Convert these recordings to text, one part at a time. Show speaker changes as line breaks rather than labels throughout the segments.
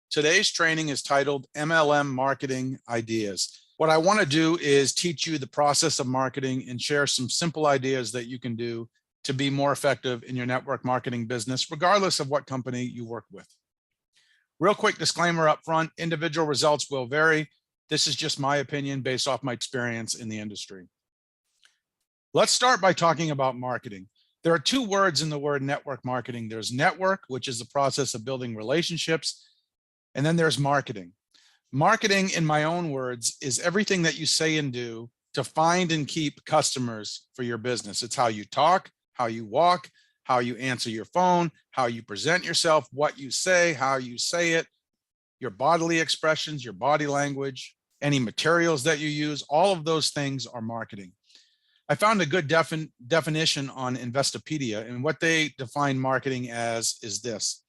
Today's training is titled MLM Marketing Ideas. What I want to do is teach you the process of marketing and share some simple ideas that you can do to be more effective in your network marketing business, regardless of what company you work with. Real quick disclaimer up front, individual results will vary. This is just my opinion based off my experience in the industry. Let's start by talking about marketing. There are two words in the word network marketing. There's network, which is the process of building relationships, and then there's marketing. Marketing, in my own words, is everything that you say and do to find and keep customers for your business. It's how you talk, how you walk, how you answer your phone, how you present yourself, what you say, how you say it, your bodily expressions, your body language, any materials that you use, all of those things are marketing. I found a good definition on Investopedia, and what they define marketing as is this.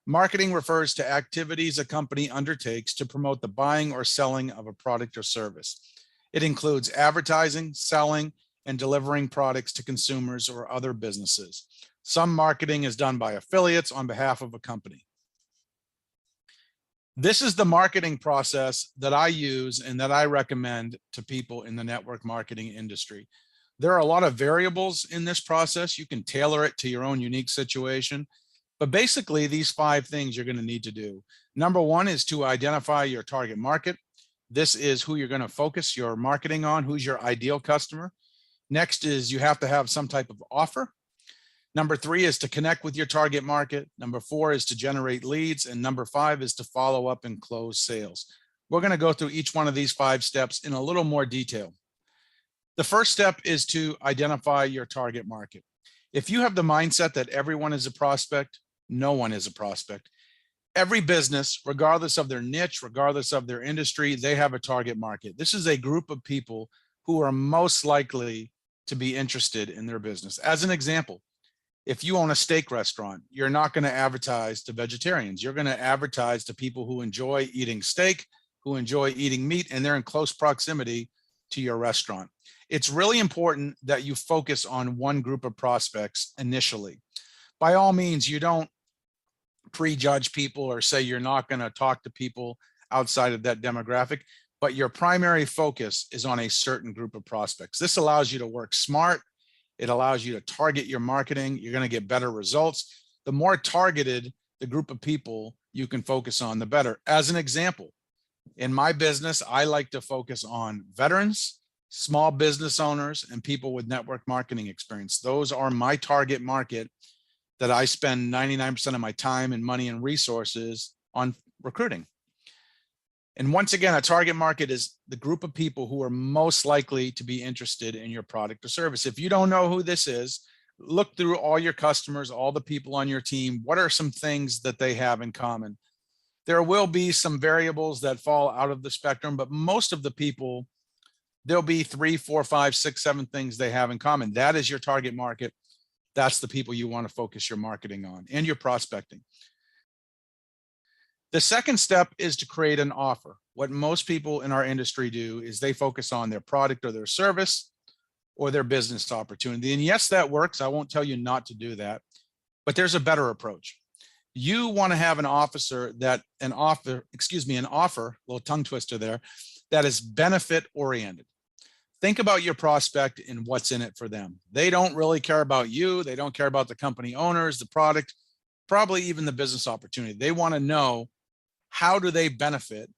Marketing refers to activities a company undertakes to promote the buying or selling of a product or service. It includes advertising, selling, and delivering products to consumers or other businesses. Some marketing is done by affiliates on behalf of a company. This is the marketing process that I use and that I recommend to people in the network marketing industry. There are a lot of variables in this process. You can tailor it to your own unique situation. But basically, these 5 things you're going to need to do. Number 1 is to identify your target market. This is who you're going to focus your marketing on, who's your ideal customer. Next is you have to have some type of offer. Number 3 is to connect with your target market. Number 4 is to generate leads. And number 5 is to follow up and close sales. We're going to go through each one of these 5 steps in a little more detail. The first step is to identify your target market. If you have the mindset that everyone is a prospect, no one is a prospect. Every business, regardless of their niche, regardless of their industry, they have a target market. This is a group of people who are most likely to be interested in their business. As an example, if you own a steak restaurant, you're not going to advertise to vegetarians. You're going to advertise to people who enjoy eating steak, who enjoy eating meat, and they're in close proximity to your restaurant. It's really important that you focus on one group of prospects initially. By all means, you don't prejudge people or say you're not going to talk to people outside of that demographic, but your primary focus is on a certain group of prospects. This allows you to work smart. It allows you to target your marketing. You're going to get better results. The more targeted the group of people you can focus on, the better. As an example, in my business, I like to focus on veterans, small business owners, and people with network marketing experience. Those are my target market that I spend 99% of my time and money and resources on recruiting. And once again, a target market is the group of people who are most likely to be interested in your product or service. If you don't know who this is, look through all your customers, all the people on your team. What are some things that they have in common? There will be some variables that fall out of the spectrum, but most of the people, there'll be 3, 4, 5, 6, 7 things they have in common. That is your target market. That's the people you want to focus your marketing on and your prospecting. The second step is to create an offer. What most people in our industry do is they focus on their product or their service or their business opportunity. And yes, that works. I won't tell you not to do that, but there's a better approach. You want to have an offer, little tongue twister there, that is benefit oriented. Think about your prospect and what's in it for them. They don't really care about you. They don't care about the company owners, the product, probably even the business opportunity. They want to know, how do they benefit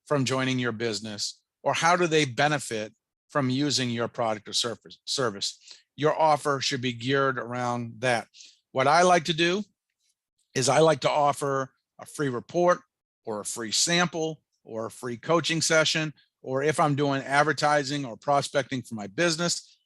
from joining your business, or how do they benefit from using your product or service? Your offer should be geared around that. What I like to do is I like to offer a free report or a free sample or a free coaching session. Or if I'm doing advertising or prospecting for my business,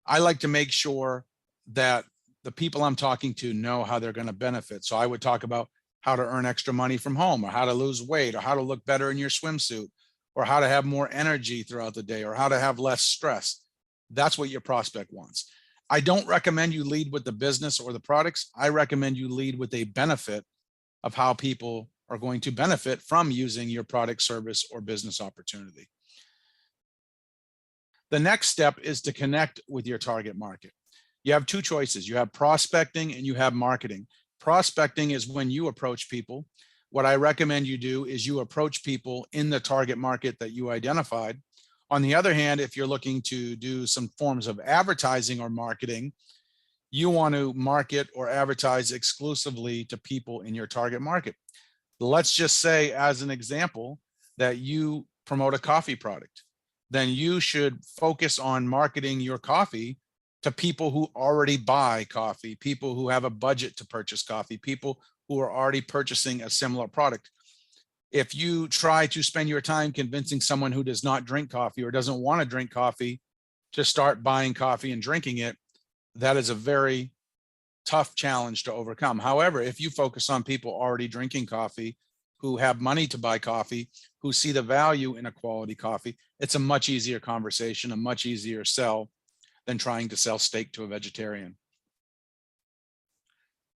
I like to make sure that the people I'm talking to know how they're going to benefit. So I would talk about how to earn extra money from home, or how to lose weight, or how to look better in your swimsuit, or how to have more energy throughout the day, or how to have less stress. That's what your prospect wants. I don't recommend you lead with the business or the products. I recommend you lead with a benefit of how people are going to benefit from using your product, service, or business opportunity. The next step is to connect with your target market. You have 2 choices. You have prospecting and you have marketing. Prospecting is when you approach people. what I recommend you do is you approach people in the target market that you identified. On the other hand, if you're looking to do some forms of advertising or marketing, you want to market or advertise exclusively to people in your target market. Let's just say, as an example, that you promote a coffee product. Then you should focus on marketing your coffee to people who already buy coffee, people who have a budget to purchase coffee, people who are already purchasing a similar product. If you try to spend your time convincing someone who does not drink coffee or doesn't want to drink coffee to start buying coffee and drinking it, that is a very tough challenge to overcome. However, if you focus on people already drinking coffee, who have money to buy coffee, who see the value in a quality coffee, it's a much easier conversation, a much easier sell than trying to sell steak to a vegetarian.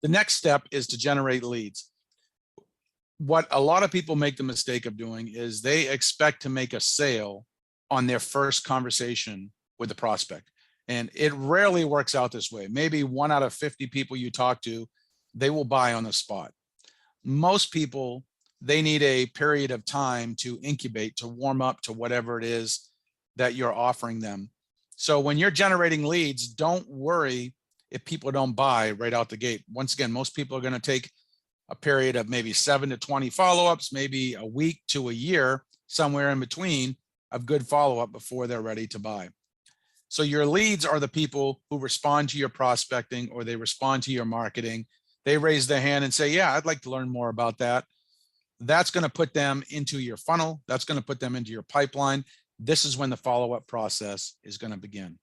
The next step is to generate leads. What a lot of people make the mistake of doing is they expect to make a sale on their first conversation with the prospect. And it rarely works out this way. Maybe 1 out of 50 people you talk to, they will buy on the spot. Most people, they need a period of time to incubate, to warm up to whatever it is that you're offering them. So when you're generating leads, don't worry if people don't buy right out the gate. Once again, most people are going to take a period of maybe 7 to 20 follow-ups, maybe a week to a year, somewhere in between, of good follow-up before they're ready to buy. So your leads are the people who respond to your prospecting or they respond to your marketing. They raise their hand and say, yeah, I'd like to learn more about that. That's going to put them into your funnel. That's going to put them into your pipeline. This is when the follow-up process is going to begin.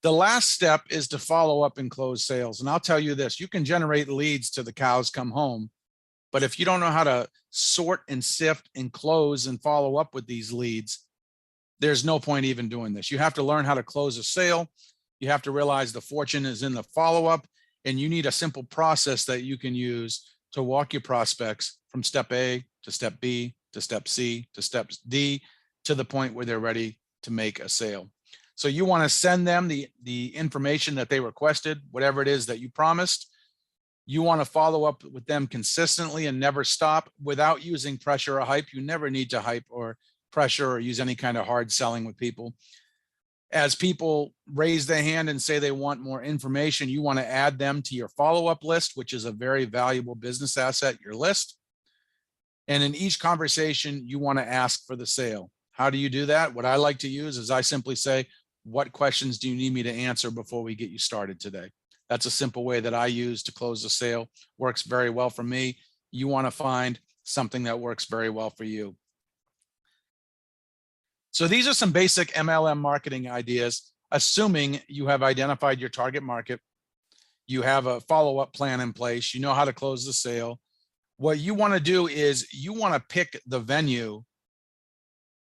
The last step is to follow up and close sales. And I'll tell you this, you can generate leads till the cows come home, but if you don't know how to sort and sift and close and follow up with these leads, there's no point even doing this. You have to learn how to close a sale. You have to realize the fortune is in the follow-up, and you need a simple process that you can use to walk your prospects from step A to step B to step C to step D to the point where they're ready to make a sale. So you want to send them the information that they requested, whatever it is that you promised. You want to follow up with them consistently and never stop without using pressure or hype. You never need to hype or pressure or use any kind of hard selling with people. As people raise their hand and say they want more information, you want to add them to your follow-up list, which is a very valuable business asset, your list. And in each conversation, you want to ask for the sale. How do you do that? What I like to use is I simply say, what questions do you need me to answer before we get you started today? That's a simple way that I use to close the sale. Works very well for me. You want to find something that works very well for you. So these are some basic MLM marketing ideas, assuming you have identified your target market, you have a follow-up plan in place, you know how to close the sale. What you want to do is you want to pick the venue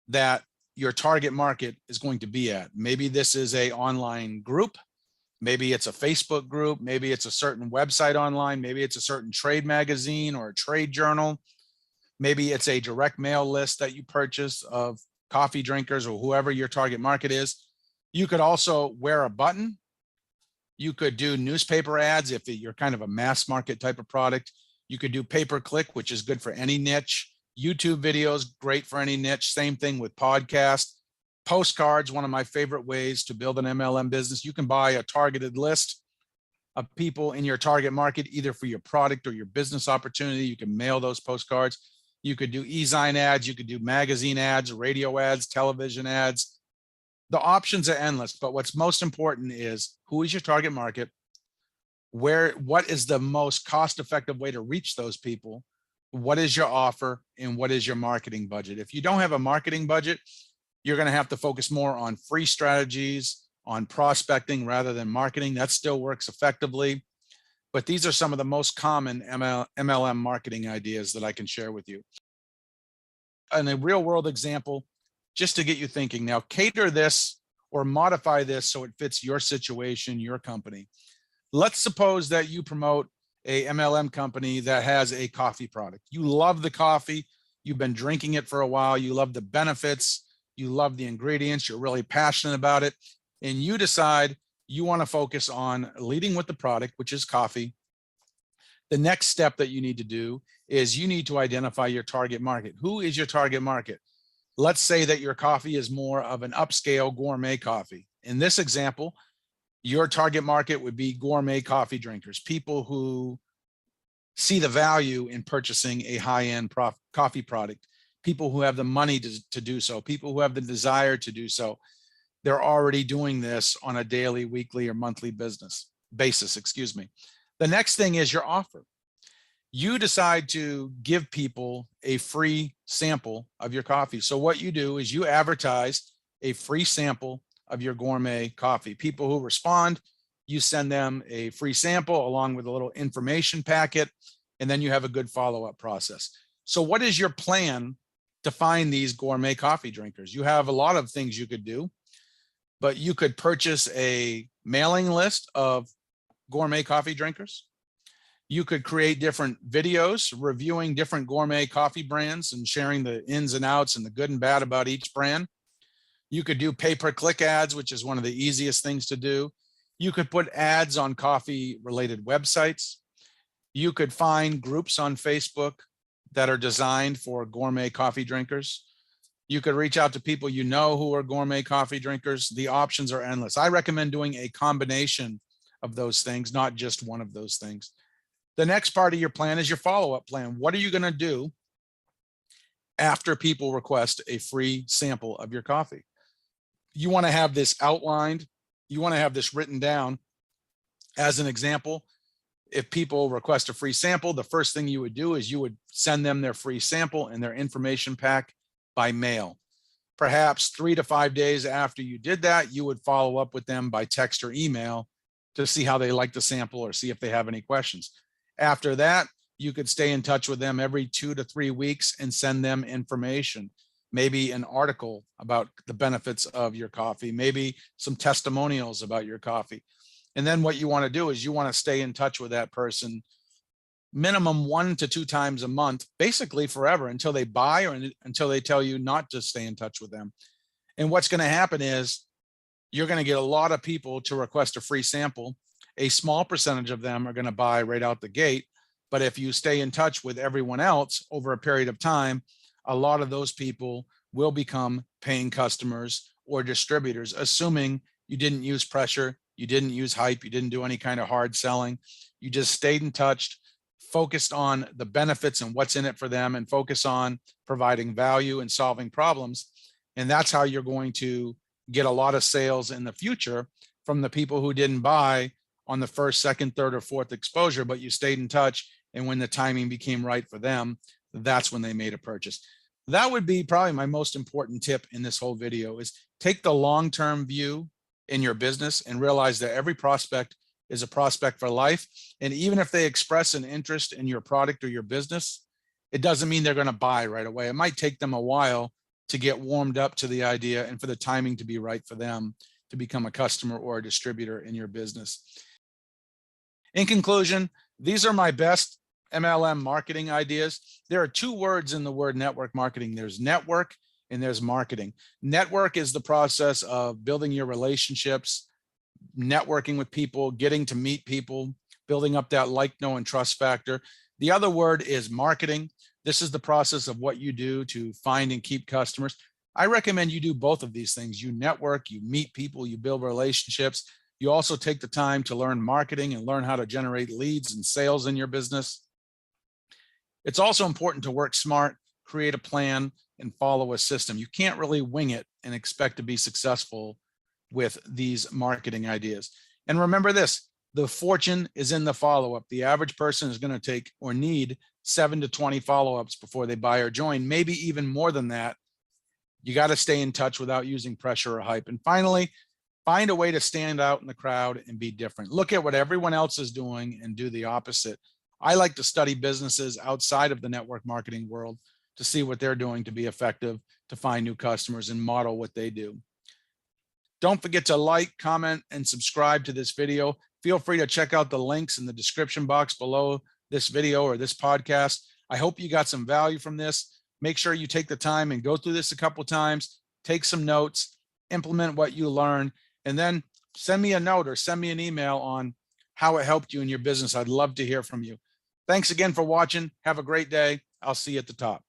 that your target market is going to be at. Maybe this is an online group, maybe it's a Facebook group, maybe it's a certain website online, maybe it's a certain trade magazine or a trade journal, maybe it's a direct mail list that you purchase of coffee drinkers or whoever your target market is. You could also wear a button. You could do newspaper ads if you're kind of a mass market type of product. You could do pay-per-click, which is good for any niche. YouTube videos, great for any niche. Same thing with podcasts. Postcards, one of my favorite ways to build an MLM business. You can buy a targeted list of people in your target market, either for your product or your business opportunity. You can mail those postcards. You could do e-sign ads, you could do magazine ads, radio ads, television ads. The options are endless, but what's most important is who is your target market? What is the most cost-effective way to reach those people? What is your offer and what is your marketing budget? If you don't have a marketing budget, you're going to have to focus more on free strategies, on prospecting rather than marketing. That still works effectively. But these are some of the most common MLM marketing ideas that I can share with you. And a real world example, just to get you thinking. Now, cater this or modify this so it fits your situation, your company. Let's suppose that you promote a MLM company that has a coffee product. You love the coffee. You've been drinking it for a while. You love the benefits. You love the ingredients. You're really passionate about it. And you decide you want to focus on leading with the product, which is coffee, The next step that you need to do is you need to identify your target market. Who is your target market? Let's say that your coffee is more of an upscale gourmet coffee. In this example, your target market would be gourmet coffee drinkers, people who see the value in purchasing a high-end coffee product, people who have the money to do so, people who have the desire to do so. They're already doing this on a daily, weekly, or monthly basis, excuse me. The next thing is your offer. You decide to give people a free sample of your coffee. So what you do is you advertise a free sample of your gourmet coffee. People who respond, you send them a free sample along with a little information packet, and then you have a good follow-up process. So what is your plan to find these gourmet coffee drinkers? You have a lot of things you could do, but you could purchase a mailing list of gourmet coffee drinkers. You could create different videos reviewing different gourmet coffee brands and sharing the ins and outs and the good and bad about each brand. You could do pay-per-click ads, which is one of the easiest things to do. You could put ads on coffee-related websites. You could find groups on Facebook that are designed for gourmet coffee drinkers. You could reach out to people you know who are gourmet coffee drinkers. The options are endless. I recommend doing a combination of those things, not just one of those things. The next part of your plan is your follow-up plan. What are you going to do after people request a free sample of your coffee? You want to have this outlined. You want to have this written down. As an example, if people request a free sample, the first thing you would do is you would send them their free sample and their information pack by mail. Perhaps 3 to 5 days after you did that, you would follow up with them by text or email to see how they like the sample or see if they have any questions. After that, you could stay in touch with them every 2 to 3 weeks and send them information, maybe an article about the benefits of your coffee, maybe some testimonials about your coffee. And then what you want to do is you want to stay in touch with that person minimum 1 to 2 times a month, basically forever, until they buy or until they tell you not to stay in touch with them. And what's going to happen is you're going to get a lot of people to request a free sample. A small percentage of them are going to buy right out the gate. But if you stay in touch with everyone else over a period of time, a lot of those people will become paying customers or distributors, assuming you didn't use pressure, you didn't use hype, you didn't do any kind of hard selling. You just stayed in touch, focused on the benefits and what's in it for them, and focus on providing value and solving problems. And that's how you're going to get a lot of sales in the future from the people who didn't buy on the first, second, third, or fourth exposure, but you stayed in touch. And when the timing became right for them, that's when they made a purchase. That would be probably my most important tip in this whole video, is take the long-term view in your business and realize that every prospect is a prospect for life. And even if they express an interest in your product or your business, it doesn't mean they're going to buy right away. It might take them a while to get warmed up to the idea and for the timing to be right for them to become a customer or a distributor in your business. In conclusion, these are my best MLM marketing ideas. There are 2 words in the word network marketing. There's network and there's marketing. Network is the process of building your relationships, networking with people, getting to meet people, building up that like, know, and trust factor. The other word is marketing. This is the process of what you do to find and keep customers. I recommend you do both of these things. You network, you meet people, you build relationships. You also take the time to learn marketing and learn how to generate leads and sales in your business. It's also important to work smart, create a plan, and follow a system. You can't really wing it and expect to be successful with these marketing ideas. And remember this, the fortune is in the follow-up. The average person is going to take or need 7 to 20 follow-ups before they buy or join, maybe even more than that. You got to stay in touch without using pressure or hype. And finally, find a way to stand out in the crowd and be different. Look at what everyone else is doing and do the opposite. I like to study businesses outside of the network marketing world to see what they're doing to be effective, to find new customers and model what they do. Don't forget to like, comment, and subscribe to this video. Feel free to check out the links in the description box below this video or this podcast. I hope you got some value from this. Make sure you take the time and go through this a couple of times, take some notes, implement what you learn, and then send me a note or send me an email on how it helped you in your business. I'd love to hear from you. Thanks again for watching. Have a great day. I'll see you at the top.